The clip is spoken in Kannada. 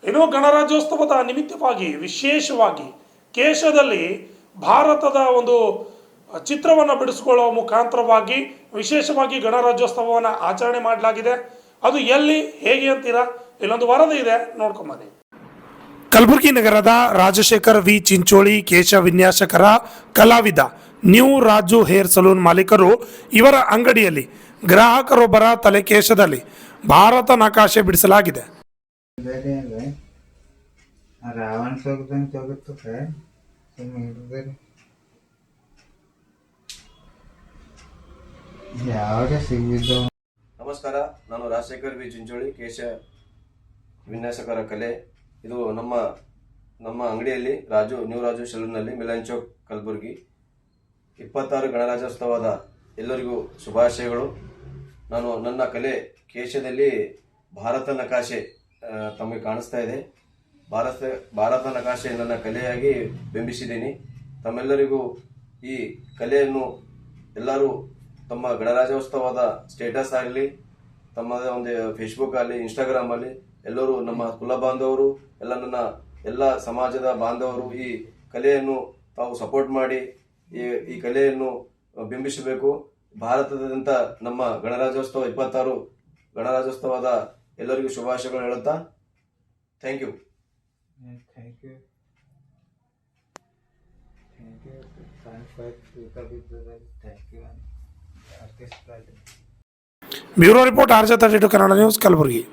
ಇನ್ನು ಗಣರಾಜ್ಯೋತ್ಸವದ ನಿಮಿತ್ತವಾಗಿ ವಿಶೇಷವಾಗಿ ಕೇಶದಲ್ಲಿ ಭಾರತದ ಒಂದು ಚಿತ್ರವನ್ನು ಬಿಡಿಸಿಕೊಳ್ಳುವ ಮುಖಾಂತರವಾಗಿ ವಿಶೇಷವಾಗಿ ಗಣರಾಜ್ಯೋತ್ಸವವನ್ನು ಆಚರಣೆ ಮಾಡಲಾಗಿದೆ. ಅದು ಎಲ್ಲಿ ಹೇಗೆ ಅಂತೀರಾ? ಇಲ್ಲೊಂದು ವರದಿ ಇದೆ, ನೋಡ್ಕೊಂಬನ್ನಿ. ಕಲಬುರಗಿ ನಗರದ ರಾಜಶೇಖರ್ ವಿ ಚಿಂಚೋಳಿ ಕೇಶ ವಿನ್ಯಾಸಕರ ಕಲಾವಿದ ನ್ಯೂ ರಾಜು ಹೇರ್ ಸಲೂನ್ ಮಾಲೀಕರು ಇವರ ಅಂಗಡಿಯಲ್ಲಿ ಗ್ರಾಹಕರೊಬ್ಬರ ತಲೆ ಕೇಶದಲ್ಲಿ ಭಾರತ ನಕಾಶೆ ಬಿಡಿಸಲಾಗಿದೆ. ನಮಸ್ಕಾರ, ನಾನು ರಾಜಶೇಖರ್ ವಿ ಚಿಂಚೋಳಿ, ಕೇಶ ವಿನ್ಯಾಸಕರ ಕಲೆ. ಇದು ನಮ್ಮ ಅಂಗಡಿಯಲ್ಲಿ ನ್ಯೂ ರಾಜು ಸಲೂನ್ನಲ್ಲಿ ಮಿಲನ್ ಚೌಕ್ ಕಲಬುರಗಿ. 26 ಗಣರಾಜ್ಯೋತ್ಸವದ ಎಲ್ಲರಿಗೂ ಶುಭಾಶಯಗಳು. ನಾನು ನನ್ನ ಕಲೆ ಕೇಶದಲ್ಲಿ ಭಾರತ ನಕಾಶೆ ತಮಗೆ ಕಾಣಿಸ್ತಾ ಇದೆ. ಭಾರತ ನಕಾಶೆ ನನ್ನ ಕಲೆಯಾಗಿ ಬಿಂಬಿಸಿದ್ದೀನಿ. ತಮ್ಮೆಲ್ಲರಿಗೂ ಈ ಕಲೆಯನ್ನು ಎಲ್ಲರೂ ತಮ್ಮ ಗಣರಾಜ್ಯೋತ್ಸವದ ಸ್ಟೇಟಸ್ ಆಗಲಿ, ತಮ್ಮದೇ ಒಂದು ಫೇಸ್ಬುಕ್ ಆಗಲಿ, ಇನ್ಸ್ಟಾಗ್ರಾಮ್ ಅಲ್ಲಿ ಎಲ್ಲರೂ ನಮ್ಮ ಕುಲ ಬಾಂಧವರು ನನ್ನ ಎಲ್ಲ ಸಮಾಜದ ಬಾಂಧವರು ಈ ಕಲೆಯನ್ನು ತಾವು ಸಪೋರ್ಟ್ ಮಾಡಿ ಈ ಕಲೆಯನ್ನು ಬಿಂಬಿಸಬೇಕು. ಭಾರತದಾದ್ಯಂತ ನಮ್ಮ ಗಣರಾಜ್ಯೋತ್ಸವ 26 ಗಣರಾಜ್ಯೋತ್ಸವದ ಎಲ್ಲರಿಗೂ ಶುಭಾಶಯಗಳು ಹೇಳುತ್ತಾ thank you. Bureau report, RJ32 Kannada news, Kalaburagi.